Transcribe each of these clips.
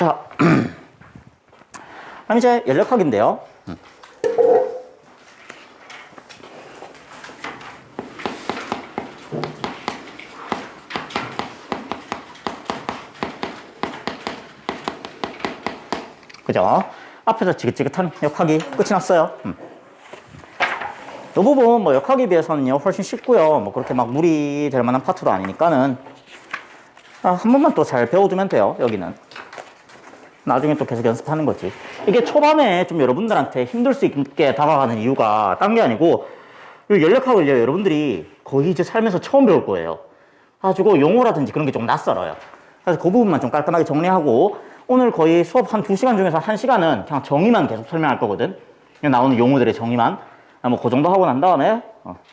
자, 그럼 이제 연력학인데요. 그죠? 앞에서 지긋지긋한 역학이 끝이 났어요. 이 부분 뭐 역학에 비해서는요 훨씬 쉽고요. 뭐 그렇게 막 무리 될 만한 파트도 아니니까는 한 번만 또 잘 배워두면 돼요. 여기는 나중에 또 계속 연습하는 거지. 이게 초반에 좀 여러분들한테 힘들 수 있게 다가가는 이유가 딴 게 아니고 이 연력학을 여러분들이 거의 이제 살면서 처음 배울 거예요. 가지고 용어라든지 그런 게 좀 낯설어요. 그래서 그 부분만 좀 깔끔하게 정리하고 오늘 거의 수업 한 2시간 중에서 1시간은 그냥 정의만 계속 설명할 거거든. 그냥 나오는 용어들의 정의만. 뭐 그 정도 하고 난 다음에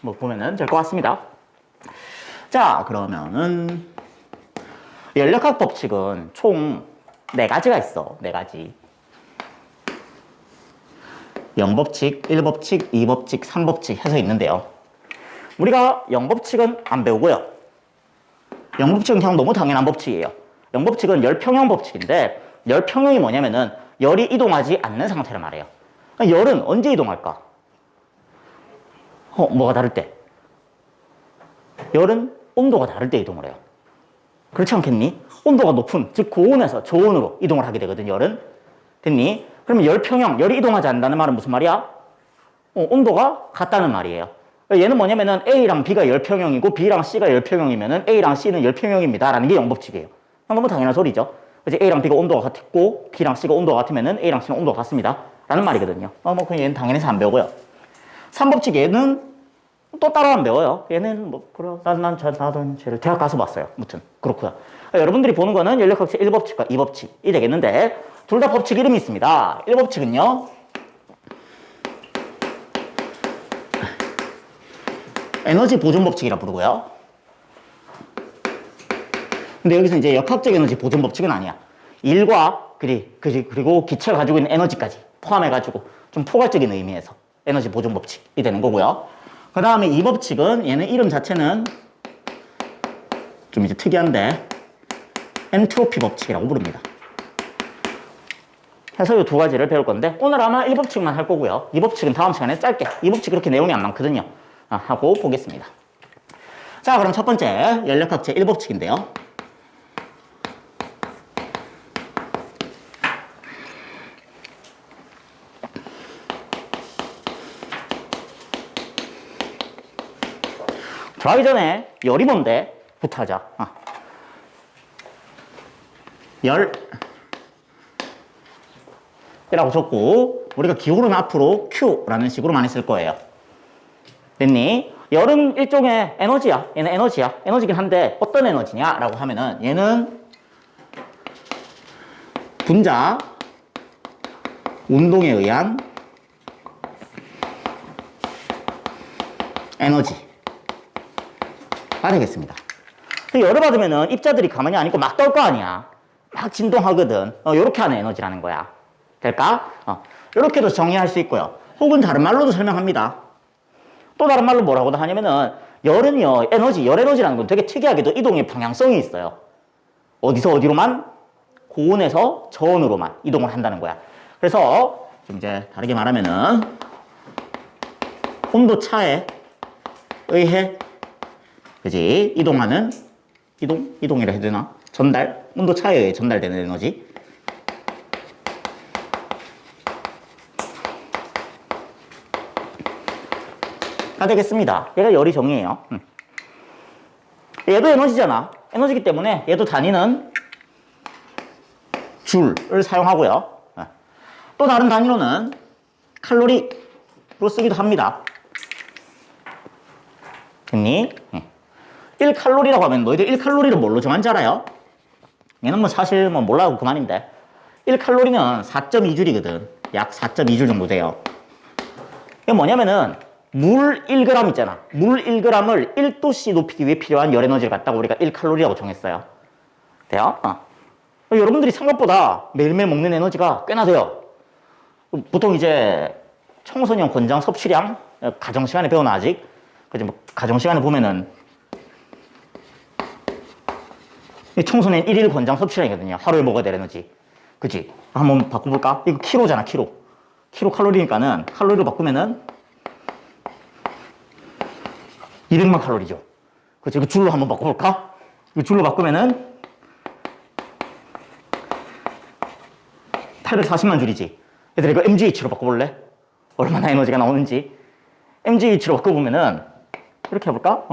뭐 보면은 될 것 같습니다. 자, 그러면은 연력학 법칙은 총 4가지가 있어. 4가지. 0법칙, 1법칙, 2법칙, 3법칙 해서 있는데요. 우리가 0법칙은 안 배우고요. 0법칙은 그냥 너무 당연한 법칙이에요. 0법칙은 열평형 법칙인데 열평형이 뭐냐면은 열이 이동하지 않는 상태를 말해요. 열은 언제 이동할까? 뭐가 다를 때? 열은 온도가 다를 때 이동을 해요. 그렇지 않겠니? 온도가 높은, 즉 고온에서 저온으로 이동을 하게 되거든, 열은. 됐니? 그러면 열평형, 열이 이동하지 않는다는 말은 무슨 말이야? 온도가 같다는 말이에요. 얘는 뭐냐면은 A랑 B가 열평형이고 B랑 C가 열평형이면은 A랑 C는 열평형입니다. 라는 게 0법칙이에요. 너무 당연한 소리죠. 이제 A랑 B가 온도가 같고 B랑 C가 온도가 같으면은 A랑 C는 온도가 같습니다. 라는 말이거든요. 뭐 그냥 얘는 당연히 안 배우고요. 3법칙 얘는 또 따로 안 배워요. 얘는 뭐 그래 나도 쟤를 대학 가서 봤어요. 아무튼 그렇고요. 여러분들이 보는 거는 연력학적 1법칙과 2법칙이 되겠는데 둘 다 법칙 이름이 있습니다. 1법칙은요. 에너지 보존 법칙이라 부르고요. 근데 여기서 이제 역학적 에너지 보존 법칙은 아니야. 일과 그리고 기체가 가지고 있는 에너지까지 포함해가지고 좀 포괄적인 의미에서 에너지 보존 법칙이 되는 거고요. 그 다음에 이 법칙은 얘는 이름 자체는 좀 이제 특이한데 엔트로피 법칙이라고 부릅니다. 해서 이 2가지를 배울 건데 오늘 아마 1법칙만 할 거고요. 2법칙은 다음 시간에 짧게 2법칙 그렇게 내용이 안 많거든요. 하고 보겠습니다. 자, 그럼 첫 번째 연력학제 1법칙인데요. 들어가기 전에 열이 뭔데? 부터 하자. 열 이라고 적고 우리가 기호로는 앞으로 Q라는 식으로 많이 쓸 거예요. 됐니? 열은 일종의 에너지야. 얘는 에너지야. 에너지긴 한데 어떤 에너지냐라고 하면은 얘는 분자 운동에 의한 에너지가 되겠습니다. 열을 받으면은 입자들이 가만히 안 있고 막 떨 거 아니야. 막 진동하거든. 요렇게 하는 에너지라는 거야. 될까? 요렇게도 정의할 수 있고요. 혹은 다른 말로도 설명합니다. 또 다른 말로 뭐라고 하냐면은 열은요, 열 에너지라는 건 되게 특이하게도 이동의 방향성이 있어요. 어디서 어디로만? 고온에서 저온으로만 이동을 한다는 거야. 그래서 좀 이제 다르게 말하면은 온도 차에 의해 그지 이동하는 이동이라 해야 되나? 온도 차에 의해 전달되는 에너지. 가 되겠습니다. 얘가 열이 정의예요. 얘도 에너지잖아. 에너지기 때문에 얘도 단위는 줄을 사용하고요. 또 다른 단위로는 칼로리로 쓰기도 합니다. 됐니? 1칼로리라고 하면 너희들 1칼로리를 뭘로 정한지 알아요? 얘는 뭐 사실 뭐 몰라도 그만인데 1칼로리는 4.2줄이거든. 약 4.2줄 정도 돼요. 이게 뭐냐면은 물 1g 있잖아. 물 1g을 1도씨 높이기 위해 필요한 열 에너지를 갖다가 우리가 1칼로리라고 정했어요. 돼요? 여러분들이 생각보다 매일매일 먹는 에너지가 꽤나 돼요. 보통 이제 청소년 권장 섭취량 가정 시간에 배우나 아직? 그지 뭐 가정 시간에 보면은 청소년 1일 권장 섭취량이거든요. 하루에 먹어야 될 에너지. 그치? 한번 바꿔볼까? 이거 킬로잖아, 킬로. 킬로 칼로리니까는 칼로리로 바꾸면은 200만 칼로리죠. 그치? 이거 줄로 한번 바꿔볼까? 이거 줄로 바꾸면은 840만 줄이지. 얘들아, 이거 MGH로 바꿔볼래? 얼마나 에너지가 나오는지. MGH로 바꿔보면은 이렇게 해볼까?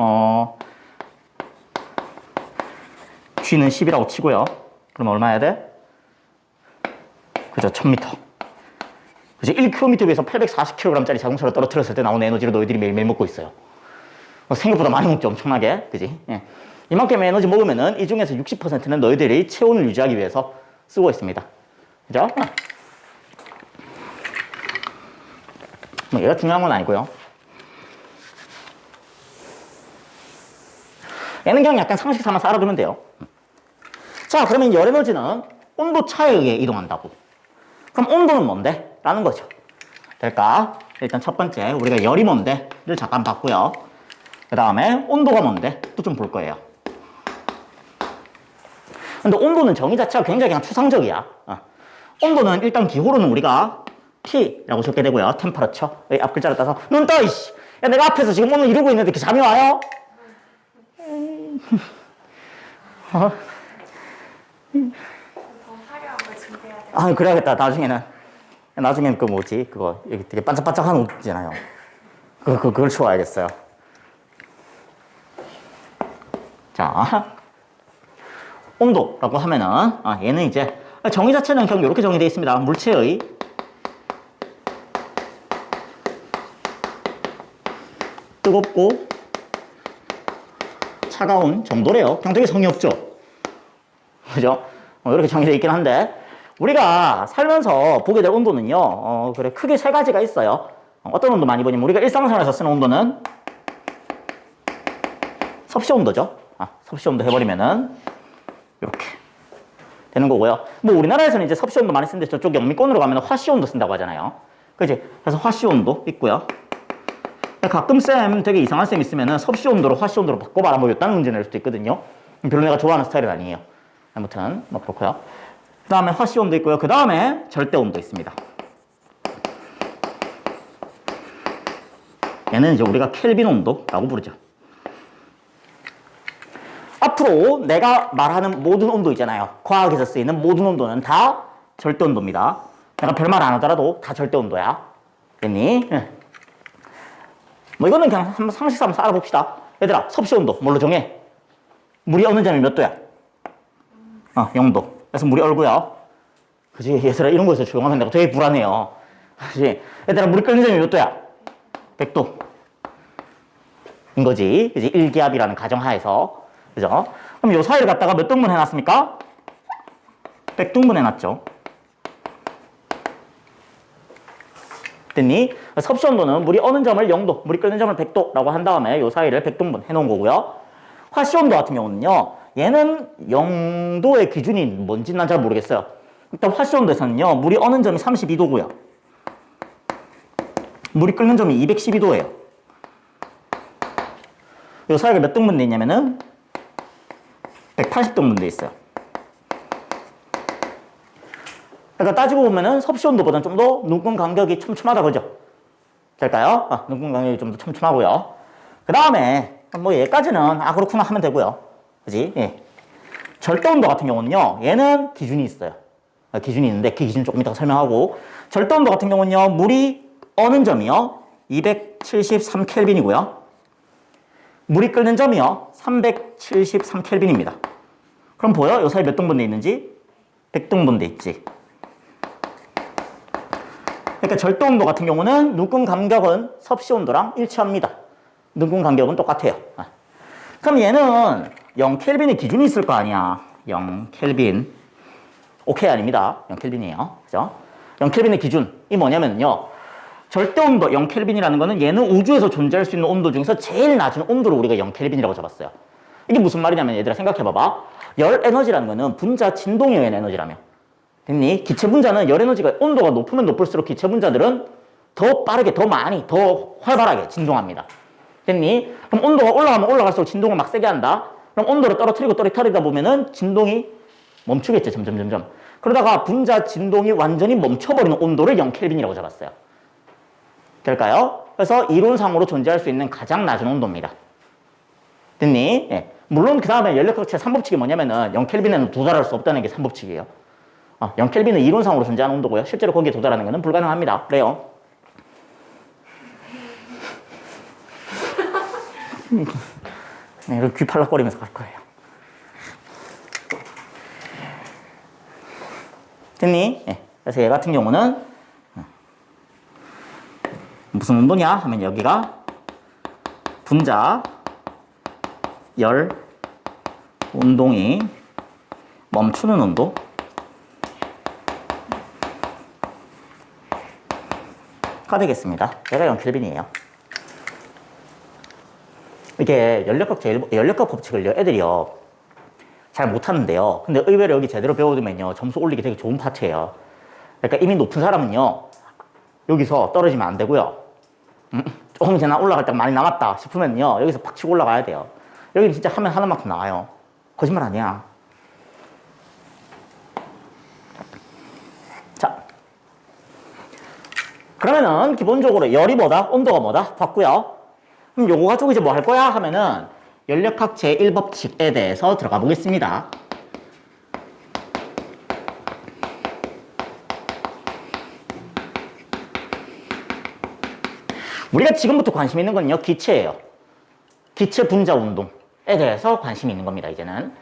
G는 10이라고 치고요. 그럼 얼마 해야 돼? 그죠? 1000m. 그죠? 1km 위에서 840kg짜리 자동차를 떨어뜨렸을 때 나오는 에너지를 너희들이 매일매일 먹고 있어요. 생각보다 많이 먹죠, 엄청나게. 그지? 예. 이만큼의 에너지 먹으면은 이 중에서 60%는 너희들이 체온을 유지하기 위해서 쓰고 있습니다. 그죠? 뭐 얘가 중요한 건 아니고요. 얘는 그냥 약간 상식 삼아 알아두면 돼요. 자, 그러면 열 에너지는 온도 차에 의해 이동한다고. 그럼 온도는 뭔데? 라는 거죠. 될까? 일단 첫 번째, 우리가 열이 뭔데?를 잠깐 봤고요. 그 다음에 온도가 뭔데? 또 좀 볼 거예요. 근데 온도는 정의 자체가 굉장히 그냥 추상적이야. 온도는 일단 기호로는 우리가 T라고 적게 되고요. 템퍼러처. 앞 글자를 따서 눈 떠! 이씨! 야, 내가 앞에서 지금 오늘 이러고 있는데 이렇게 잠이 와요? 더 화려한 걸 준비해야 돼. 아, 그래야겠다. 나중에는 그 뭐지? 그거 되게 반짝반짝한 옷 있잖아요. 그걸 치워야겠어요. 자, 온도라고 하면은 얘는 이제 정의 자체는 그냥 이렇게 정의되어 있습니다. 물체의 뜨겁고 차가운 정도래요. 그냥 되게 성의 없죠? 그죠? 이렇게 정의되어 있긴 한데 우리가 살면서 보게 될 온도는요. 그래 크게 세 가지가 있어요. 어떤 온도 많이 보냐면 우리가 일상생활에서 쓰는 온도는 섭씨 온도죠. 섭씨 온도 해버리면은 이렇게 되는 거고요. 뭐 우리나라에서는 이제 섭씨 온도 많이 쓰는데 저쪽 영미권으로 가면 화씨 온도 쓴다고 하잖아요. 그지? 그래서 화씨 온도 있고요. 가끔 쌤 되게 이상한 쌤 있으면은 섭씨 온도로 화씨 온도로 바꿔봐라 뭐 이딴 문제 낼 수도 있거든요. 별로 내가 좋아하는 스타일은 아니에요. 아무튼 뭐 그렇고요. 그 다음에 화씨 온도 있고요. 그 다음에 절대 온도 있습니다. 얘는 이제 우리가 켈빈 온도라고 부르죠. 앞으로 내가 말하는 모든 온도 있잖아요. 과학에서 쓰이는 모든 온도는 다 절대 온도입니다. 내가 별말 안 하더라도 다 절대 온도야. 됐니? 뭐 이거는 그냥 한번 상식 삼아서 알아봅시다. 얘들아, 섭씨 온도 뭘로 정해? 물이 어느 점이 몇 도야? 0도. 그래서 물이 얼고요. 그지? 얘들아, 이런 거에서 조용하면 내가 되게 불안해요. 그지? 얘들아, 물이 끓는 점이 몇 도야? 100도. 인 거지. 그지? 1기압이라는 가정하에서. 그죠? 그럼 요 사이를 갖다가 몇 등분 해놨습니까? 100등분 해놨죠. 됐니? 섭씨 온도는 물이 어느 점을 0도, 물이 끓는 점을 100도라고 한 다음에 요 사이를 100등분 해놓은 거고요. 화씨 온도 같은 경우는요. 얘는 0도의 기준이 뭔지는 난 잘 모르겠어요. 일단 화씨 온도에서는요. 물이 어느 점이 32도고요. 물이 끓는 점이 212도예요. 요 사이가 몇 등분 돼 있냐면은 180등분 돼 있어요. 그러니까 따지고 보면은 섭씨 온도보다는 좀 더 눈금 간격이 촘촘하다 그죠? 될까요? 눈금 간격이 좀 더 촘촘하고요. 그 다음에 뭐 얘까지는 그렇구나 하면 되고요. 그지? 예. 절대 온도 같은 경우는요. 얘는 기준이 있어요. 기준이 있는데 그 기준 조금 이따가 설명하고 절대 온도 같은 경우는요. 물이 어는 점이요. 273켈빈이고요. 물이 끓는 점이요. 373켈빈입니다. 그럼 보여? 요 사이 몇 등분 돼 있는지? 100등분 돼 있지. 그러니까 절대 온도 같은 경우는 눈금 간격은 섭씨 온도랑 일치합니다. 눈금 간격은 똑같아요. 그럼 얘는 0켈빈의 기준이 있을 거 아니야. 0켈빈. 오케이 아닙니다. 0켈빈이에요. 그죠? 0켈빈의 기준이 뭐냐면요. 절대 온도 0켈빈이라는 거는 얘는 우주에서 존재할 수 있는 온도 중에서 제일 낮은 온도를 우리가 0켈빈이라고 잡았어요. 이게 무슨 말이냐면 얘들아 생각해봐봐. 열 에너지라는 거는 분자 진동에 의한 에너지라며. 됐니? 기체 분자는 열 에너지가 온도가 높으면 높을수록 기체 분자들은 더 빠르게, 더 많이, 더 활발하게 진동합니다. 됐니? 그럼 온도가 올라가면 올라갈수록 진동을 막 세게 한다. 그럼 온도를 떨어뜨리고 떨어뜨리다 보면은 진동이 멈추겠죠. 점점. 그러다가 분자 진동이 완전히 멈춰버리는 온도를 0켈빈이라고 잡았어요. 될까요? 그래서 이론상으로 존재할 수 있는 가장 낮은 온도입니다. 됐니? 예. 물론 그 다음에 연력학체 3법칙이 뭐냐면은 0켈빈에는 도달할 수 없다는 게 3법칙이에요. 0켈빈은 이론상으로 존재하는 온도고요. 실제로 거기에 도달하는 것은 불가능합니다. 그래요. 네, 이렇게 귀 팔락거리면서 갈 거예요. 됐니? 네. 그래서 얘 같은 경우는 무슨 온도냐 하면 여기가 분자 열 운동이 멈추는 온도가 되겠습니다. 얘가 0켈빈이에요. 이게 연력학 법칙을요, 애들이요, 잘 못하는데요. 근데 의외로 여기 제대로 배워두면요, 점수 올리기 되게 좋은 파트예요. 그러니까 이미 높은 사람은요, 여기서 떨어지면 안 되고요. 조금 이제 나 올라갈 때 많이 남았다 싶으면요, 여기서 팍 치고 올라가야 돼요. 여기는 진짜 하면 하는 만큼 나와요. 거짓말 아니야. 자. 그러면은 기본적으로 열이 뭐다? 온도가 뭐다? 봤고요. 그럼 요거 가지고 이제 뭐 할 거야? 하면은 연력학 제1법칙에 대해서 들어가 보겠습니다. 우리가 지금부터 관심 있는 건요, 기체예요. 기체 분자 운동에 대해서 관심이 있는 겁니다, 이제는.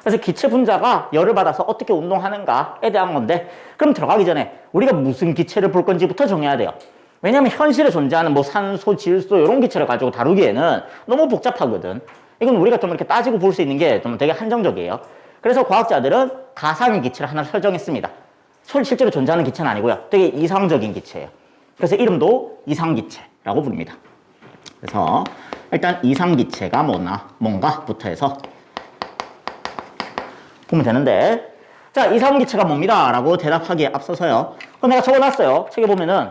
그래서 기체 분자가 열을 받아서 어떻게 운동하는가에 대한 건데, 그럼 들어가기 전에 우리가 무슨 기체를 볼 건지부터 정해야 돼요. 왜냐면 현실에 존재하는 뭐 산소, 질소 이런 기체를 가지고 다루기에는 너무 복잡하거든. 이건 우리가 좀 이렇게 따지고 볼 수 있는 게 좀 되게 한정적이에요. 그래서 과학자들은 가상의 기체를 하나 설정했습니다. 실제로 존재하는 기체는 아니고요. 되게 이상적인 기체예요. 그래서 이름도 이상기체라고 부릅니다. 그래서 일단 이상기체가 뭔가부터 해서 보면 되는데, 자, 이상기체가 뭡니다 라고 대답하기에 앞서서요, 그럼 내가 적어놨어요. 책에 보면은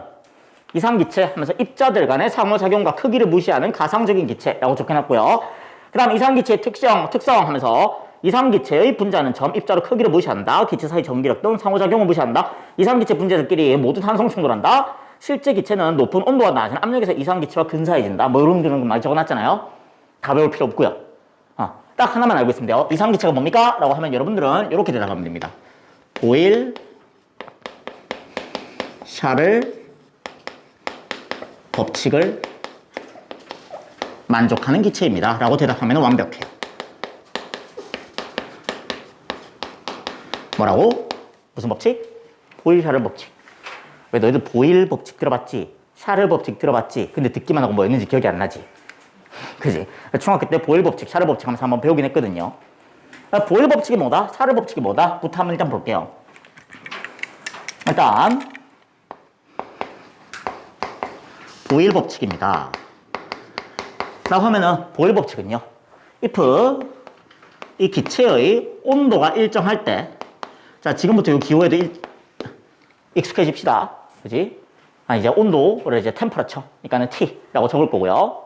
이상기체 하면서 입자들 간의 상호작용과 크기를 무시하는 가상적인 기체라고 적혀놨고요. 그 다음 이상기체의 특성 하면서 이상기체의 분자는 점, 입자로 크기를 무시한다. 기체 사이 전기력 등 상호작용을 무시한다. 이상기체 분자들끼리 모두 탄성 충돌한다. 실제 기체는 높은 온도와 낮은 압력에서 이상기체와 근사해진다. 뭐 이런 거 많이 적어놨잖아요. 다 배울 필요 없고요. 딱 하나만 알고 있으면 돼요. 이상기체가 뭡니까? 라고 하면 여러분들은 이렇게 대답하면 됩니다. 보일, 샤를 법칙을 만족하는 기체입니다. 라고 대답하면 완벽해요. 뭐라고? 무슨 법칙? 보일, 샤를 법칙. 왜 너희들 보일 법칙 들어봤지? 샤를 법칙 들어봤지? 근데 듣기만 하고 뭐였는지 기억이 안 나지? 그지? 중학교 때 보일 법칙, 샤를 법칙 하면서 한번 배우긴 했거든요. 보일 법칙이 뭐다? 샤를 법칙이 뭐다? 부터 한번 일단 볼게요. 일단 보일 법칙입니다. 라고 하면은 보일 법칙은요, if 이 기체의 온도가 일정할 때, 자, 지금부터 이 기호에도 익숙해집시다. 그지? 이제 온도를 이제 템퍼러처, 그러니까는 T라고 적을 거고요.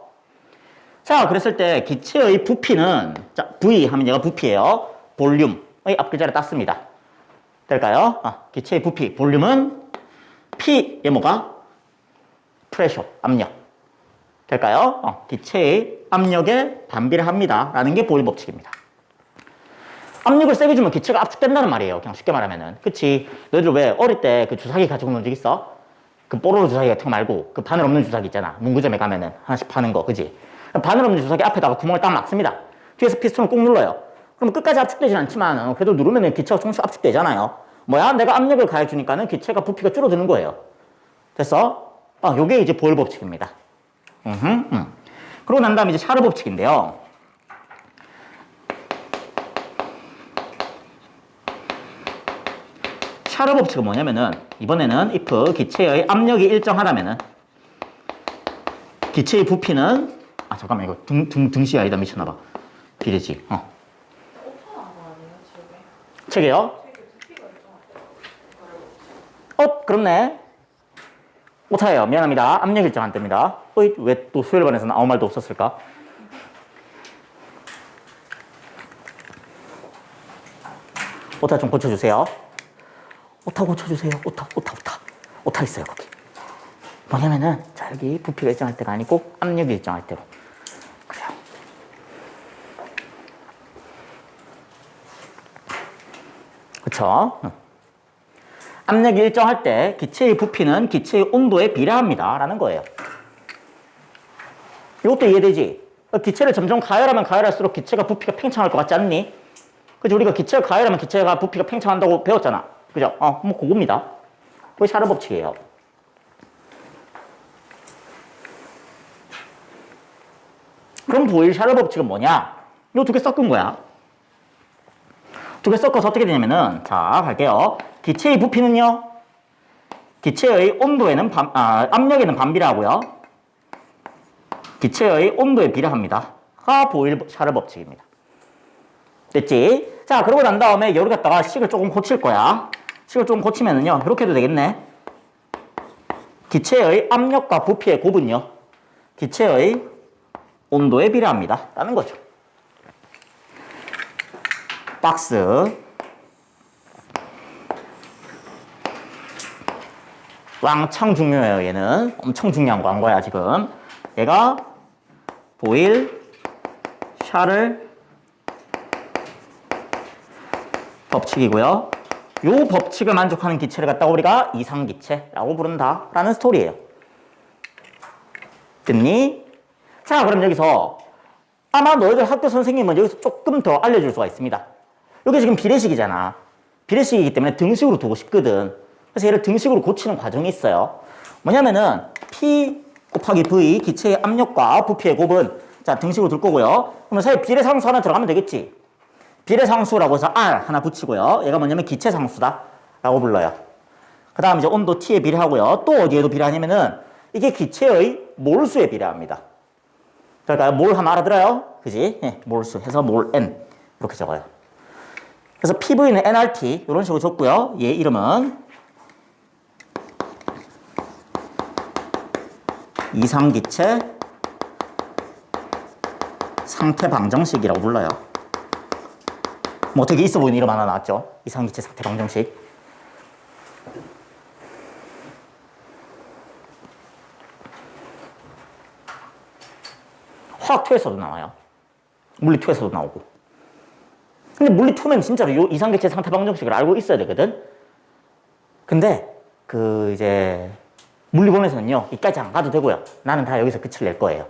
자, 그랬을 때 기체의 부피는, 자, V 하면 얘가 부피예요. 볼륨의 앞글자를 땄습니다. 될까요? 기체의 부피, 볼륨은 P의 뭐가? 프레셔, 압력. 될까요? 기체의 압력에 반비를 합니다. 라는 게 보일 법칙입니다. 압력을 세게 주면 기체가 압축된다는 말이에요. 그냥 쉽게 말하면은. 그치? 너희들 왜 어릴 때 그 주사기 가지고 논 적 있어? 그 뽀로로 주사기 같은 거 말고 그 바늘 없는 주사기 있잖아. 문구점에 가면은 하나씩 파는 거, 그지? 바늘 없는 주사기 앞에다가 구멍을 딱 막습니다. 뒤에서 피스톤을 꾹 눌러요. 그럼 끝까지 압축되진 않지만 그래도 누르면 기체가 조금씩 압축되잖아요. 뭐야? 내가 압력을 가해주니까는 기체가 부피가 줄어드는 거예요. 됐어? 요게 이제 보일 법칙입니다. 그러고 난 다음에 이제 샤르 법칙인데요. 샤르 법칙은 뭐냐면은, 이번에는 if 기체의 압력이 일정하다면은 기체의 부피는, 잠깐만, 이거 등시 아니다. 미쳤나봐. 비례지. 책이요? 그렇네. 오타예요. 미안합니다. 압력 일정 안 뜹니다. 왜 또 수열반에서는 아무 말도 없었을까? 오타 좀 고쳐주세요. 오타 고쳐주세요. 오타 있어요, 거기. 뭐냐면은, 자, 여기 부피가 일정할 때가 아니고, 압력이 일정할 때로. 그래요. 그쵸? 압력이 일정할 때 기체의 부피는 기체의 온도에 비례합니다. 라는 거예요. 이것도 이해되지? 기체를 점점 가열하면 가열할수록 기체가 부피가 팽창할 것 같지 않니? 그죠? 우리가 기체를 가열하면 기체가 부피가 팽창한다고 배웠잖아. 그죠? 뭐 그겁니다. 그게 샤르 법칙이에요. 그럼 보일 샤르 법칙은 뭐냐? 이 두 개 섞은 거야. 두 개 섞어서 어떻게 되냐면은, 자, 갈게요. 기체의 부피는요, 기체의 온도에는 압력에는 반비례하고요. 기체의 온도에 비례합니다. 가 보일 샤르 법칙입니다. 됐지? 자, 그러고 난 다음에 여기 갖다가 식을 조금 고칠 거야. 식을 조금 고치면은요, 이렇게 해도 되겠네. 기체의 압력과 부피의 곱은요, 기체의 온도에 비례합니다. 라는 거죠. 박스. 왕창 중요해요, 얘는. 엄청 중요한 광고야, 지금. 얘가 보일 샤를 법칙이고요. 요 법칙을 만족하는 기체를 갖다가 우리가 이상기체라고 부른다라는 스토리예요. 됐니? 자, 그럼 여기서 아마 너희들 학교 선생님은 여기서 조금 더 알려줄 수가 있습니다. 여기 지금 비례식이잖아. 비례식이기 때문에 등식으로 두고 싶거든. 그래서 얘를 등식으로 고치는 과정이 있어요. 뭐냐면은 P 곱하기 V 기체의 압력과 부피의 곱은 자 등식으로 둘 거고요. 그러면 사실 비례상수 하나 들어가면 되겠지. 비례상수라고 해서 R 하나 붙이고요. 얘가 뭐냐면 기체상수다 라고 불러요. 그 다음 이제 온도 T에 비례하고요. 또 어디에도 비례하냐면은 이게 기체의 몰수에 비례합니다. 그러니까 몰 하면 알아들어요? 그지? 네, 몰수 해서 몰 N 이렇게 적어요. 그래서 PV는 nRT 이런 식으로 줬고요. 얘 이름은 이상기체 상태 방정식이라고 불러요. 뭐 되게 있어 보이는 이름 하나 나왔죠? 이상기체 상태 방정식. 화학2에서도 나와요. 물리2에서도 나오고. 근데 물리2면 진짜로 이 이상기체 상태 방정식을 알고 있어야 되거든? 근데, 이제, 물리본에서는요, 이까지 안 가도 되고요. 나는 다 여기서 끝을 낼 거예요.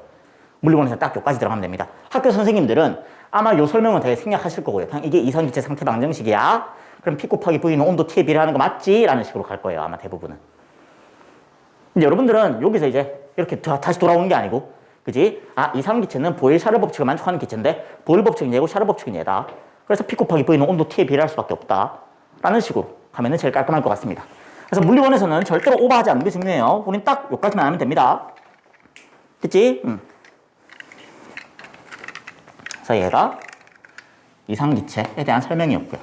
물리본에서 딱 여기까지 들어가면 됩니다. 학교 선생님들은 아마 요 설명은 되게 생략하실 거고요. 그냥 이게 이상기체 상태 방정식이야. 그럼 P 곱하기 V는 온도 T에 비례하는 거 맞지? 라는 식으로 갈 거예요. 아마 대부분은. 근데 여러분들은 여기서 이제 이렇게 다시 돌아오는 게 아니고, 그지? 이상기체는 보일 샤르 법칙을 만족하는 기체인데, 보일 법칙은 얘고 샤르 법칙은 얘다. 그래서 P 곱하기 V는 온도 T에 비례할 수밖에 없다. 라는 식으로 가면은 제일 깔끔할 것 같습니다. 그래서 물리원에서는 절대로 오버하지 않는 게 중요해요. 우린 딱 여기까지만 하면 됩니다. 됐지? 그래서 얘가 이상기체에 대한 설명이었고요.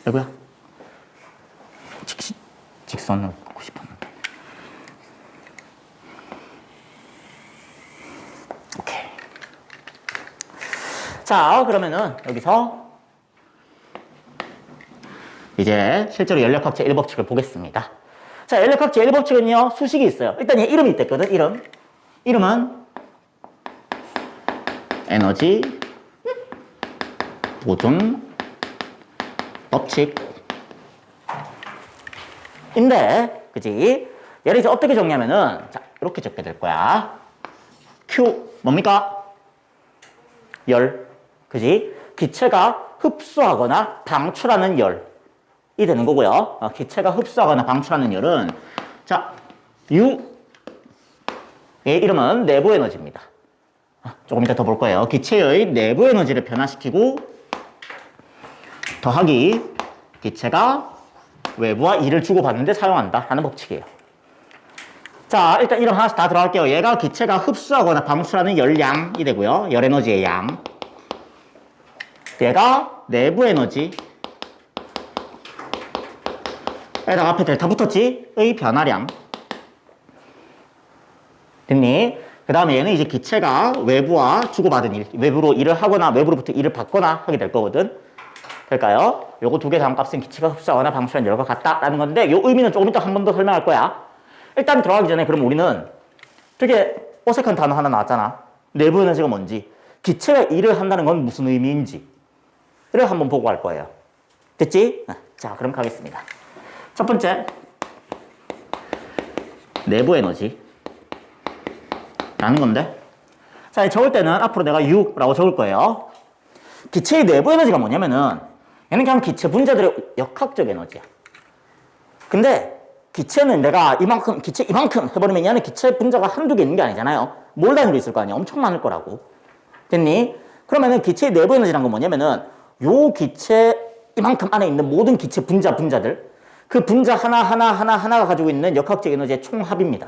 여기야. 직선을 보고 싶었는데. 오케이. 자, 그러면은 여기서 이제 실제로 연력학제 1법칙을 보겠습니다. 자, 연력학제 1법칙은요, 수식이 있어요. 일단 얘 이름이 있댔거든, 이름. 이름은 에너지 보존 법칙인데, 그지? 얘를 이제 어떻게 정리하면은, 자, 이렇게 적게 될 거야. Q, 뭡니까? 열. 그지? 기체가 흡수하거나 방출하는 열이 되는 거고요. 기체가 흡수하거나 방출하는 열은, 자, U. 얘 이름은 내부 에너지입니다. 조금 이따 더 볼 거예요. 기체의 내부 에너지를 변화시키고, 더하기 기체가 외부와 E를 주고받는데 사용한다 하는 법칙이에요. 자, 일단 이름 하나씩 다 들어갈게요. 얘가 기체가 흡수하거나 방출하는 열량이 되고요. 열 에너지의 양. 얘가 내부 에너지. 에다가 앞에 델타 붙었지? 의 변화량. 됐니? 그 다음에 얘는 이제 기체가 외부와 주고받은 일, 외부로 일을 하거나 외부로부터 일을 받거나 하게 될 거거든. 될까요? 요거 두 개 다음값은 기체가 흡수하거나 방출한 열과 같다라는 건데 요 의미는 조금 이따 한 번 더 설명할 거야. 일단 들어가기 전에 그럼 우리는 되게 어색한 단어 하나 나왔잖아. 내부 에너지가 뭔지, 기체가 일을 한다는 건 무슨 의미인지를 한번 보고 할 거예요. 됐지? 자, 그럼 가겠습니다. 첫 번째, 내부 에너지 라는 건데, 자, 적을 때는 앞으로 내가 U라고 적을 거예요. 기체의 내부 에너지가 뭐냐면은 얘는 그냥 기체 분자들의 역학적 에너지야. 근데 기체는 내가 이만큼, 기체 이만큼 해버리면 얘는 기체 분자가 한두 개 있는 게 아니잖아요. 몰 단위로 있을 거 아니야. 엄청 많을 거라고. 됐니? 그러면은 기체의 내부 에너지란 건 뭐냐면은 요 기체 이만큼 안에 있는 모든 기체 분자들 그 분자 하나가 가지고 있는 역학적 에너지의 총합입니다.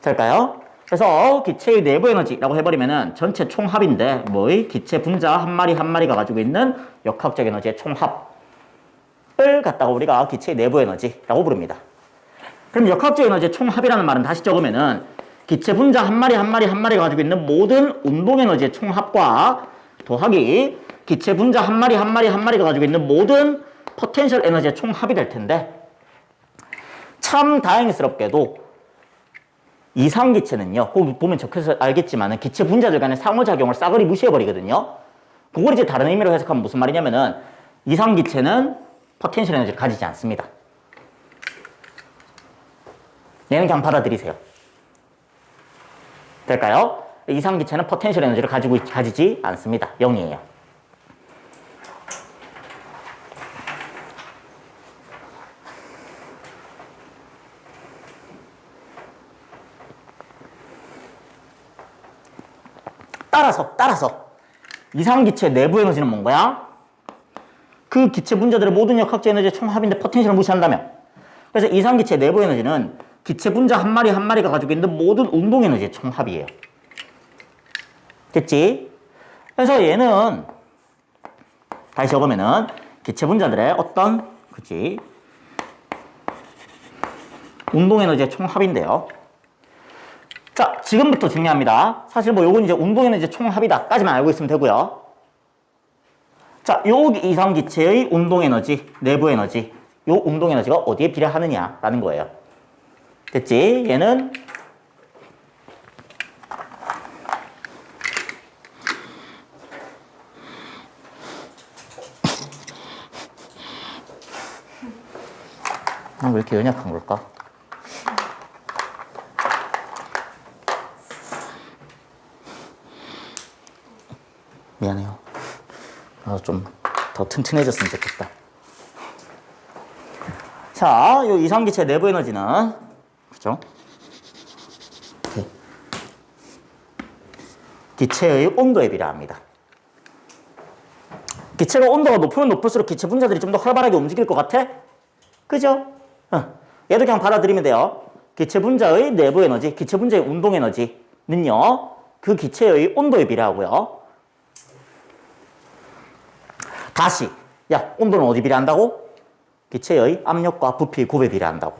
될까요? 그래서 기체의 내부 에너지라고 해버리면은 전체 총합인데 뭐의 기체 분자 한 마리가 가지고 있는 역학적 에너지의 총합을 갖다가 우리가 기체의 내부 에너지라고 부릅니다. 그럼 역학적 에너지의 총합이라는 말은 다시 적으면은 기체 분자 한 마리가 가지고 있는 모든 운동 에너지의 총합과 더하기 기체 분자 한 마리가 가지고 있는 모든 포텐셜 에너지의 총합이 될 텐데, 참 다행스럽게도 이상기체는요, 거기 보면 적혀서 알겠지만 기체 분자들 간의 상호작용을 싸그리 무시해버리거든요. 그걸 이제 다른 의미로 해석하면 무슨 말이냐면은 이상기체는 포텐셜 에너지를 가지지 않습니다. 얘는 그냥 받아들이세요. 될까요? 이상기체는 포텐셜 에너지를 가지지 않습니다. 0이에요. 따라서 이상기체 내부 에너지는 뭔 거야? 그 기체 분자들의 모든 역학적 에너지의 총합인데 포텐셜을 무시한다면, 그래서 이상기체 내부 에너지는 기체 분자 한 마리가 가지고 있는 모든 운동 에너지의 총합이에요. 됐지? 그래서 얘는 다시 적으면은 기체 분자들의 어떤 그치 운동 에너지의 총합인데요. 자, 지금부터 중요합니다. 사실 뭐 요건 이제 운동 에너지 총합이다까지만 알고 있으면 되고요. 자, 요 이상기체의 운동 에너지, 내부 에너지, 요 운동 에너지가 어디에 비례하느냐라는 거예요. 됐지? 얘는 왜 이렇게 연약한 걸까? 미안해요. 좀 더 튼튼해졌으면 좋겠다. 자, 요 이상기체 내부 에너지는 그죠? 네. 기체의 온도에 비례합니다. 기체가 온도가 높으면 높을수록 기체 분자들이 좀 더 활발하게 움직일 것 같아? 그죠? 얘도 그냥 받아들이면 돼요. 기체 분자의 내부 에너지, 기체 분자의 운동 에너지는요, 그 기체의 온도에 비례하고요. 다시, 야, 온도는 어디 비례한다고? 기체의 압력과 부피, 곱에 비례한다고.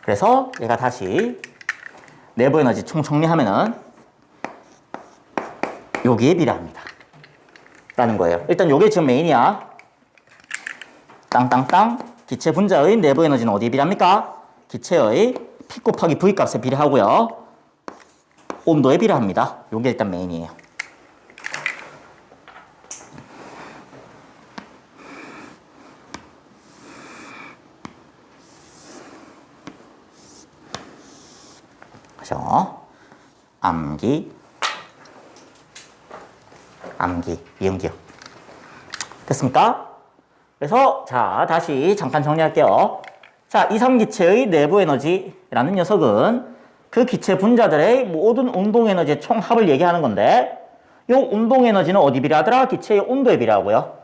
그래서 얘가 다시 내부 에너지 총 정리하면은 여기에 비례합니다. 라는 거예요. 일단 요게 지금 메인이야. 땅땅땅. 기체 분자의 내부 에너지는 어디에 비례합니까? 기체의 P 곱하기 V 값에 비례하고요. 온도에 비례합니다. 요게 일단 메인이에요. 그죠? 암기, 이응기역. 됐습니까? 그래서 자, 다시 잠깐 정리할게요. 자, 이상기체의 내부 에너지라는 녀석은 그 기체 분자들의 모든 운동 에너지의 총합을 얘기하는 건데, 이 운동 에너지는 어디 비례하더라? 기체의 온도에 비례하고요.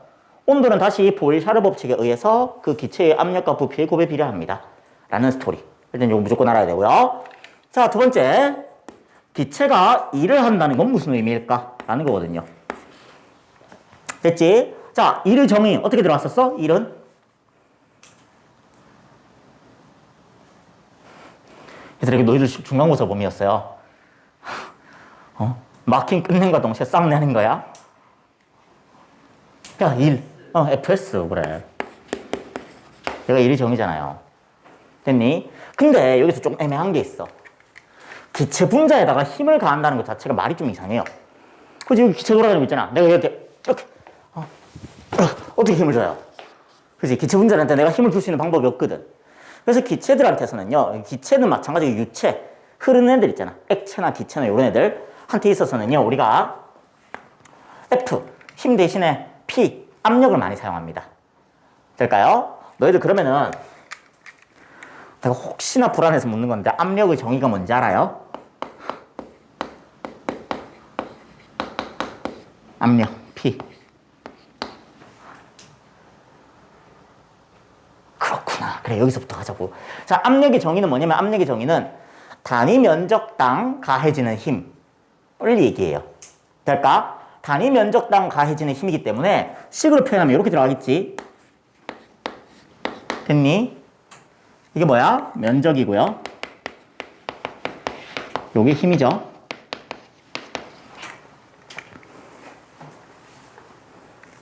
온도는 다시 보일-샤르 법칙에 의해서 그 기체의 압력과 부피의 곱에 비례합니다. 라는 스토리. 일단 이거 무조건 알아야 되고요. 자, 두 번째. 기체가 일을 한다는 건 무슨 의미일까? 라는 거거든요. 됐지? 자, 일의 정의 어떻게 들어왔었어? 일은? 그래서 이렇게 너희들 중간고사 범위였어요. 마킹 끝낸과 동시에 싹 내는 거야? 야, 1. FS. 그래. 얘가 1이 정의잖아요. 됐니? 근데 여기서 좀 애매한 게 있어. 기체 분자에다가 힘을 가한다는 것 자체가 말이 좀 이상해요. 그치, 여기 기체 돌아가는 거 있잖아. 내가 이렇게 어떻게 힘을 줘요? 그치, 기체 분자한테 내가 힘을 줄 수 있는 방법이 없거든. 그래서 기체들한테서는요, 기체는 마찬가지로 유체, 흐르는 애들 있잖아. 액체나 기체나 이런 애들 한테 있어서는요, 우리가 F, 힘 대신에 P, 압력을 많이 사용합니다. 될까요? 너희들 그러면은 내가 혹시나 불안해서 묻는 건데 압력의 정의가 뭔지 알아요? 압력, P. 그렇구나. 그래, 여기서부터 하자고. 자, 압력의 정의는 뭐냐면 압력의 정의는 단위 면적당 가해지는 힘을 얘기해요. 될까? 단위 면적당 가해지는 힘이기 때문에 식으로 표현하면 이렇게 들어가겠지. 됐니? 이게 뭐야? 면적이고요. 요게 힘이죠.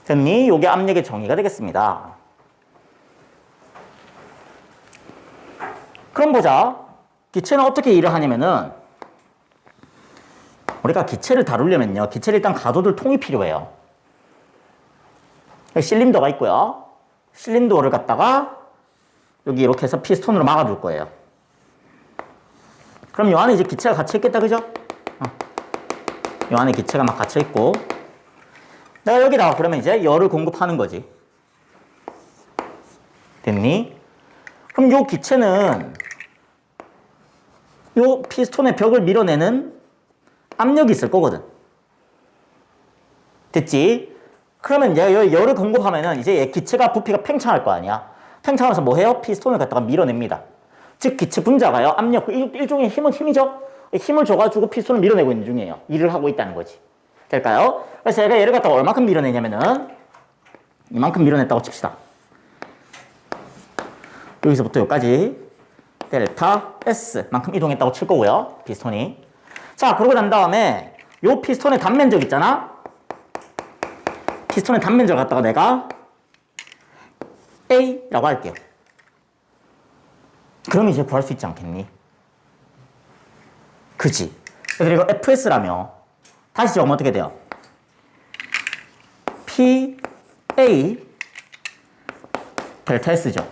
됐니? 요게 압력의 정의가 되겠습니다. 그럼 보자. 기체는 어떻게 일을 하냐면은 우리가 기체를 다루려면요. 기체를 일단 가도들 통이 필요해요. 실린더가 있고요. 실린더를 갖다가 여기 이렇게 해서 피스톤으로 막아둘 거예요. 그럼 요 안에 이제 기체가 갇혀있겠다, 그죠? 요 안에 기체가 막 갇혀있고 내가 여기다가 그러면 이제 열을 공급하는 거지. 됐니? 그럼 요 기체는 요 피스톤의 벽을 밀어내는 압력이 있을 거거든. 됐지? 그러면 이제 열을 공급하면은 이제 기체가 부피가 팽창할 거 아니야. 팽창하면서 뭐 해요? 피스톤을 갖다가 밀어냅니다. 즉 기체 분자가요. 압력, 일종의 힘은 힘이죠? 힘을 줘가지고 피스톤을 밀어내고 있는 중이에요. 일을 하고 있다는 거지. 될까요? 그래서 얘가 얘를 갖다가 얼마큼 밀어내냐면은 이만큼 밀어냈다고 칩시다. 여기서부터 여기까지 델타 S만큼 이동했다고 칠 거고요. 피스톤이. 자, 그러고 난 다음에 요 피스톤의 단면적 있잖아? 피스톤의 단면적을 갖다가 내가 A라고 할게요. 그럼 이제 구할 수 있지 않겠니? 그지? 그래서 이거 FS라며 다시 적으면 어떻게 돼요? P, A, 델타 S죠.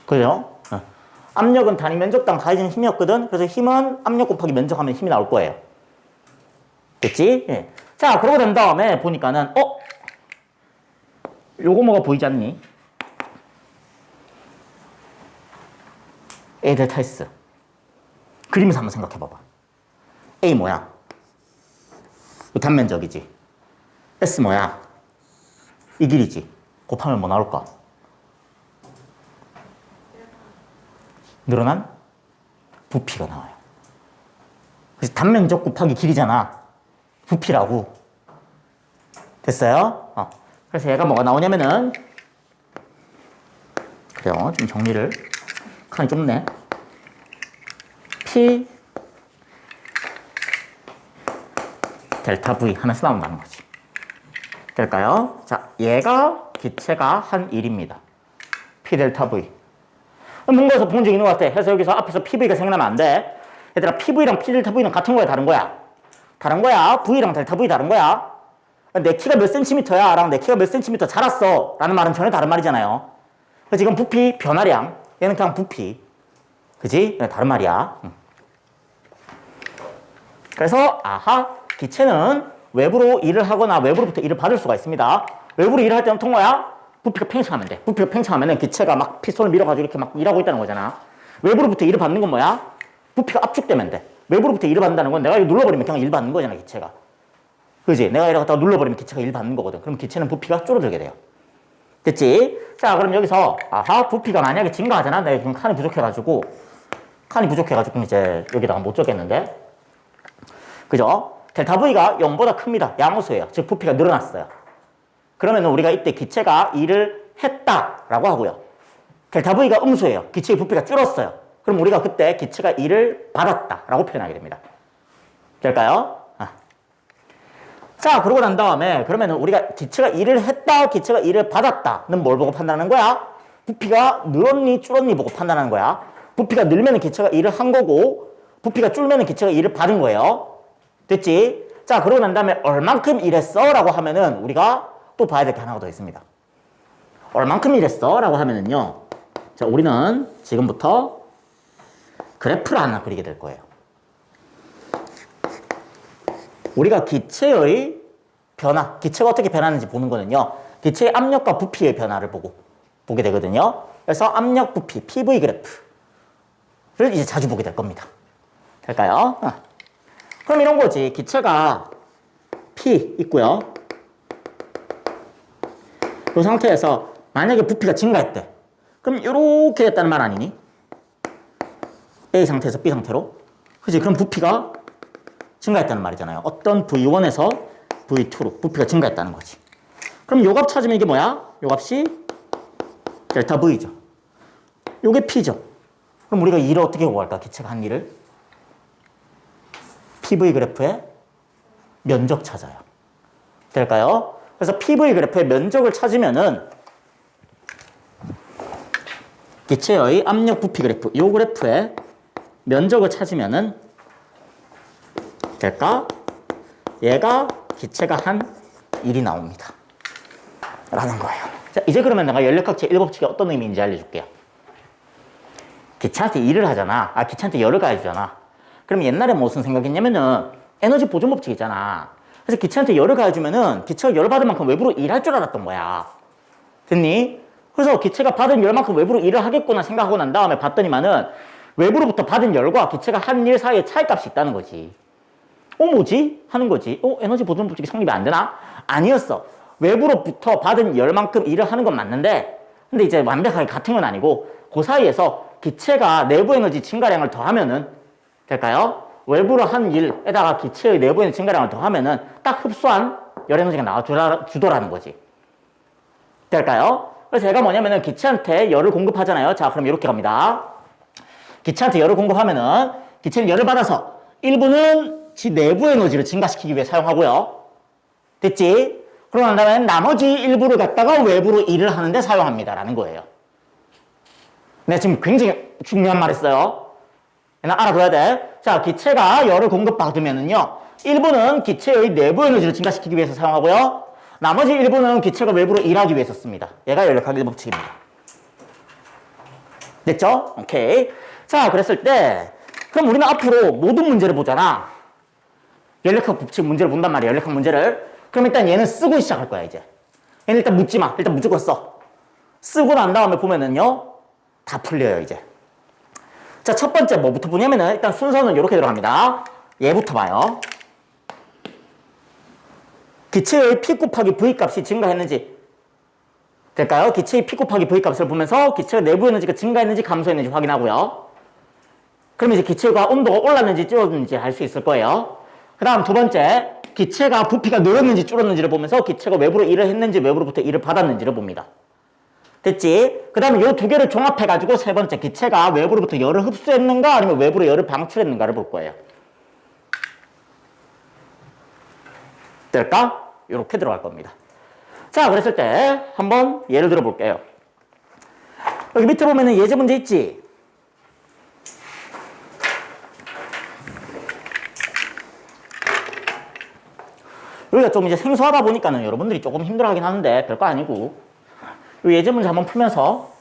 그죠? 압력은 단위 면적당 가해지는 힘이었거든. 그래서 힘은 압력 곱하기 면적하면 힘이 나올 거예요. 됐지? 예. 자, 그러고 난 다음에 보니까는 요거 뭐가 보이지 않니? A 델타 S. 그림에서 한번 생각해 봐봐. A 뭐야? 단면적이지. S 뭐야? 이 길이지. 곱하면 뭐 나올까? 늘어난 부피가 나와요. 그래서 단면적 곱하기 길이잖아. 부피라고. 됐어요? 그래서 얘가 뭐가 나오냐면은 그래요. 좀 정리를. 칸이 좁네. P 델타 V 하면서 나온다는 거지. 될까요? 자, 얘가 기체가 한 일입니다. P 델타 V. 뭔가에서 본 적 있는 것 같아. 그래서 여기서 앞에서 PV가 생각나면 안 돼. 얘들아, PV랑 P 델타 V는 같은 거야, 다른 거야? 다른 거야. V랑 델타 V 다른 거야. 내 키가 몇 센티미터야 랑 내 키가 몇 센티미터 자랐어 라는 말은 전혀 다른 말이잖아요. 그래서 지금 부피 변화량, 얘는 그냥 부피. 그지? 다른 말이야. 그래서 기체는 외부로 일을 하거나 외부로부터 일을 받을 수가 있습니다. 외부로 일을 할 때는 통과야? 부피가 팽창하면 돼. 부피가 팽창하면은 기체가 막 피스톤을 밀어가지고 이렇게 막 일하고 있다는 거잖아. 외부로부터 일을 받는 건 뭐야? 부피가 압축되면 돼. 외부로부터 일을 받는다는 건 내가 이거 눌러버리면 그냥 일 받는 거잖아, 기체가. 그지? 내가 이렇게 갖다가 눌러버리면 기체가 일 받는 거거든. 그럼 기체는 부피가 줄어들게 돼요. 됐지? 자, 그럼 여기서 부피가 만약에 증가하잖아. 내가 지금 칸이 부족해가지고 이제 여기다가 못 적겠는데. 그죠? 델타 V가 0보다 큽니다. 양호수예요. 즉 부피가 늘어났어요. 그러면 우리가 이때 기체가 일을 했다라고 하고요. 델타 V가 음수예요. 기체의 부피가 줄었어요. 그럼 우리가 그때 기체가 2를 받았다라고 표현하게 됩니다. 될까요? 자, 그러고 난 다음에 그러면은 우리가 기체가 2를 했다, 기체가 2를 받았다는 뭘 보고 판단하는 거야? 부피가 늘었니 줄었니 보고 판단하는 거야. 부피가 늘면은 기체가 2를 한 거고 부피가 줄면은 기체가 2를 받은 거예요. 됐지? 자, 그러고 난 다음에 얼만큼 일했어? 라고 하면은 우리가 또 봐야 될 게 하나가 더 있습니다. 얼만큼 일했어? 라고 하면은요. 자, 우리는 지금부터 그래프를 하나 그리게 될 거예요. 우리가 기체의 변화, 기체가 어떻게 변하는지 보는 거는요. 기체의 압력과 부피의 변화를 보게 되거든요. 그래서 압력, 부피, PV 그래프를 이제 자주 보게 될 겁니다. 될까요? 그럼 이런 거지. 기체가 P 있고요. 이 상태에서 만약에 부피가 증가했대. 그럼 이렇게 됐다는 말 아니니? A 상태에서 B 상태로. 그치? 그럼 부피가 증가했다는 말이잖아요. 어떤 V1에서 V2로 부피가 증가했다는 거지. 그럼 요 값 찾으면 이게 뭐야? 요 값이 델타 V죠. 요게 P죠. 그럼 우리가 일을 어떻게 구할까? 기체가 한 일을? PV 그래프의 면적 찾아요. 될까요? 그래서 PV 그래프의 면적을 찾으면은 기체의 압력 부피 그래프, 요 그래프의 면적을 찾으면은 될까? 얘가 기체가 한 1이 나옵니다. 라는 거예요. 자, 이제 그러면 내가 연력학 제1법칙이 어떤 의미인지 알려줄게요. 기체한테 일을 하잖아. 기체한테 열을 가해주잖아. 그럼 옛날에 무슨 생각했냐면은 에너지 보존 법칙 있잖아. 그래서 기체한테 열을 가해주면은 기체가 열 받은 만큼 외부로 일할 줄 알았던 거야. 됐니? 그래서 기체가 받은 열만큼 외부로 일을 하겠구나 생각하고 난 다음에 봤더니만은 외부로부터 받은 열과 기체가 한 일 사이에 차이값이 있다는 거지. 뭐지? 하는 거지. 에너지 보존 법칙이 성립이 안 되나? 아니었어. 외부로부터 받은 열만큼 일을 하는 건 맞는데, 근데 이제 완벽하게 같은 건 아니고, 그 사이에서 기체가 내부 에너지 증가량을 더하면은, 될까요? 외부로 한 일에다가 기체의 내부 에너지 증가량을 더하면은, 딱 흡수한 열 에너지가 나와주더라는 거지. 될까요? 그래서 얘가 뭐냐면은 기체한테 열을 공급하잖아요. 자, 그럼 이렇게 갑니다. 기체한테 열을 공급하면은, 기체는 열을 받아서, 일부는 지 내부 에너지를 증가시키기 위해 사용하고요. 됐지? 그러고 난 다음에 나머지 일부를 갖다가 외부로 일을 하는데 사용합니다라는 거예요. 내가 지금 굉장히 중요한 말 했어요. 알아둬야 돼. 자, 기체가 열을 공급받으면은요, 일부는 기체의 내부 에너지를 증가시키기 위해서 사용하고요. 나머지 일부는 기체가 외부로 일하기 위해서 씁니다. 얘가 연력학 1법칙입니다. 됐죠? 오케이. 자, 그랬을 때, 그럼 우리는 앞으로 모든 문제를 보잖아. 연력학 법칙 문제를 본단 말이야, 연력학 문제를. 그럼 일단 얘는 쓰고 시작할 거야, 이제. 얘는 일단 묻지 마. 일단 무조건 써. 쓰고 난 다음에 보면은요, 다 풀려요, 이제. 자, 첫 번째 뭐부터 보냐면은, 일단 순서는 이렇게 들어갑니다. 얘부터 봐요. 기체의 P 곱하기 V 값이 증가했는지, 될까요? 기체의 P 곱하기 V 값을 보면서 기체가 내부 에너지가 증가했는지 감소했는지 확인하고요. 그럼 이제 기체가 온도가 올랐는지 줄었는지 알 수 있을 거예요. 그 다음 두 번째, 기체가 부피가 늘었는지 줄었는지를 보면서 기체가 외부로 일을 했는지 외부로부터 일을 받았는지를 봅니다. 됐지? 그 다음에 이 두 개를 종합해가지고 세 번째, 기체가 외부로부터 열을 흡수했는가 아니면 외부로 열을 방출했는가를 볼 거예요. 될까? 이렇게 들어갈 겁니다. 자, 그랬을 때 한번 예를 들어 볼게요. 여기 밑에 보면은 예제 문제 있지? 여기가 좀 이제 생소하다 보니까는 여러분들이 조금 힘들어하긴 하는데 별거 아니고, 이 예제 문제 한번 풀면서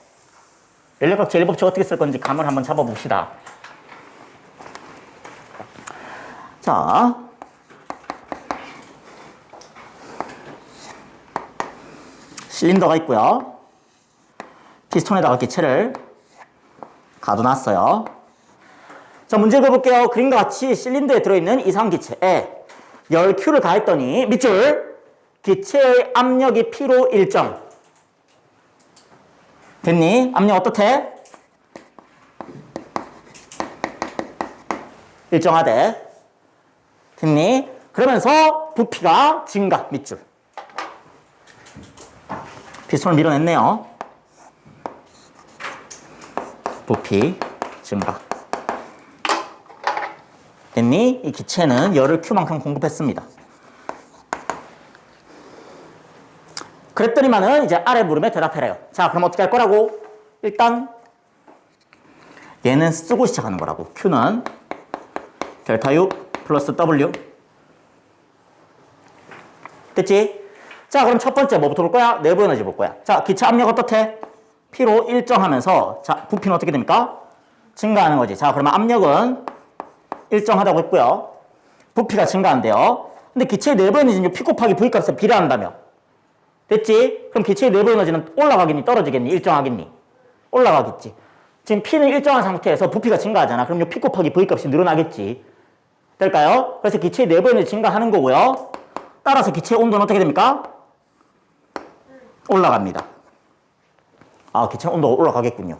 연력학 제1법칙 어떻게 쓸 건지 감을 한번 잡아봅시다. 자, 실린더가 있고요. 피스톤에다가 기체를 가둬놨어요. 자, 문제 읽어볼게요. 그림과 같이 실린더에 들어있는 이상기체에 10Q를 가했더니 밑줄 기체의 압력이 P로 일정. 됐니? 압력 어떻대? 일정하대. 됐니? 그러면서 부피가 증가. 밑줄. 피스톤을 밀어냈네요. 부피 증가. 됐니? 이 기체는 열을 Q만큼 공급했습니다. 그랬더니만은 이제 아래 물음에 대답해래요. 자, 그럼 어떻게 할 거라고? 일단 얘는 쓰고 시작하는 거라고. Q는 델타 U 플러스 W. 됐지? 자, 그럼 첫 번째 뭐부터 볼 거야? 내부 에너지 볼 거야. 자, 기체 압력 어떻대? P로 일정하면서, 자, 부피는 어떻게 됩니까? 증가하는 거지. 자, 그러면 압력은 일정하다고 했고요. 부피가 증가한대요. 근데 기체의 내부 에너지는 P 곱하기 V 값에 비례한다며. 됐지? 그럼 기체의 내부 에너지는 올라가겠니? 떨어지겠니? 일정하겠니? 올라가겠지. 지금 P는 일정한 상태에서 부피가 증가하잖아. 그럼 요 P 곱하기 V 값이 늘어나겠지. 될까요? 그래서 기체의 내부 에너지 증가하는 거고요. 따라서 기체의 온도는 어떻게 됩니까? 올라갑니다. 아, 기체의 온도가 올라가겠군요.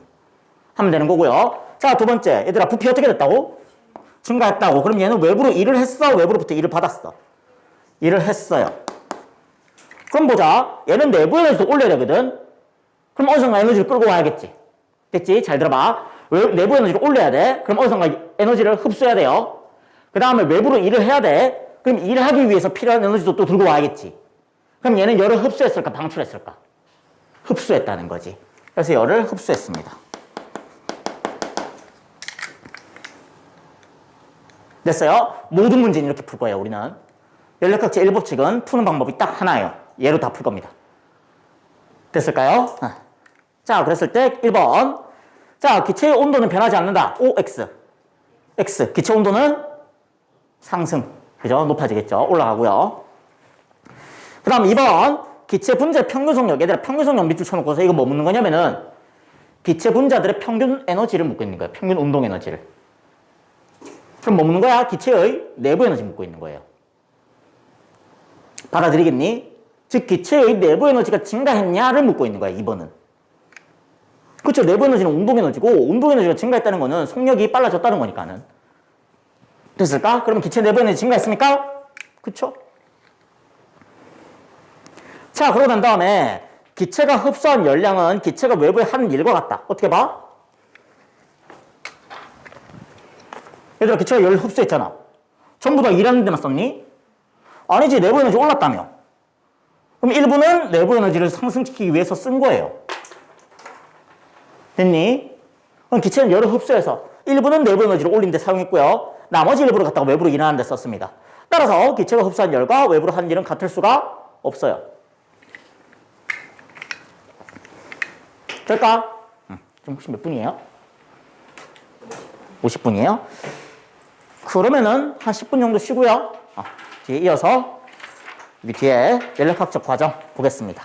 하면 되는 거고요. 자, 두 번째. 얘들아, 부피 어떻게 됐다고? 증가했다고. 그럼 얘는 외부로 일을 했어? 외부로부터 일을 받았어? 일을 했어요. 그럼 보자. 얘는 내부 에너지도 올려야 되거든? 그럼 어디선가 에너지를 끌고 와야겠지. 됐지? 잘 들어봐. 내부 에너지를 올려야 돼. 그럼 어디선가 에너지를 흡수해야 돼요. 그 다음에 외부로 일을 해야 돼. 그럼 일을 하기 위해서 필요한 에너지도 또 들고 와야겠지. 그럼 얘는 열을 흡수했을까? 방출했을까? 흡수했다는 거지. 그래서 열을 흡수했습니다. 됐어요? 모든 문제는 이렇게 풀 거예요, 우리는. 연력학제 1법칙은 푸는 방법이 딱 하나예요. 얘로 다 풀 겁니다. 됐을까요? 자, 그랬을 때 1번. 자, 기체의 온도는 변하지 않는다. OX. X. 기체 온도는 상승. 그죠? 높아지겠죠? 올라가고요. 그 다음 2번. 기체 분자의 평균 속력. 얘들아, 평균 속력 밑줄 쳐놓고서 이거 뭐 묻는 거냐면은 기체 분자들의 평균 에너지를 묻고 있는 거예요. 평균 운동 에너지를. 그럼 뭐 묻는 거야? 기체의 내부 에너지 묻고 있는 거예요. 받아들이겠니? 즉 기체의 내부 에너지가 증가했냐를 묻고 있는 거야. 2번은. 그렇죠. 내부 에너지는 운동 에너지고 운동 에너지가 증가했다는 거는 속력이 빨라졌다는 거니까는. 됐을까? 그러면 기체 내부 에너지 증가했습니까? 그렇죠. 자, 그러고 난 다음에 기체가 흡수한 열량은 기체가 외부에 하는 일과 같다. 어떻게 봐? 얘들아, 기체가 열을 흡수했잖아. 전부 다 일하는 데만 썼니? 아니지. 내부 에너지 올랐다며. 그럼 일부는 내부 에너지를 상승시키기 위해서 쓴 거예요. 됐니? 그럼 기체는 열을 흡수해서 일부는 내부 에너지를 올린 데 사용했고요. 나머지 일부를 갖다가 외부로 일하는 데 썼습니다. 따라서 기체가 흡수한 열과 외부로 하는 일은 같을 수가 없어요. 될까? 지금 혹시 몇 분이에요? 50분이에요? 그러면은 한 10분 정도 쉬고요. 뒤에 이어서 여기 뒤에 연력학적 과정 보겠습니다.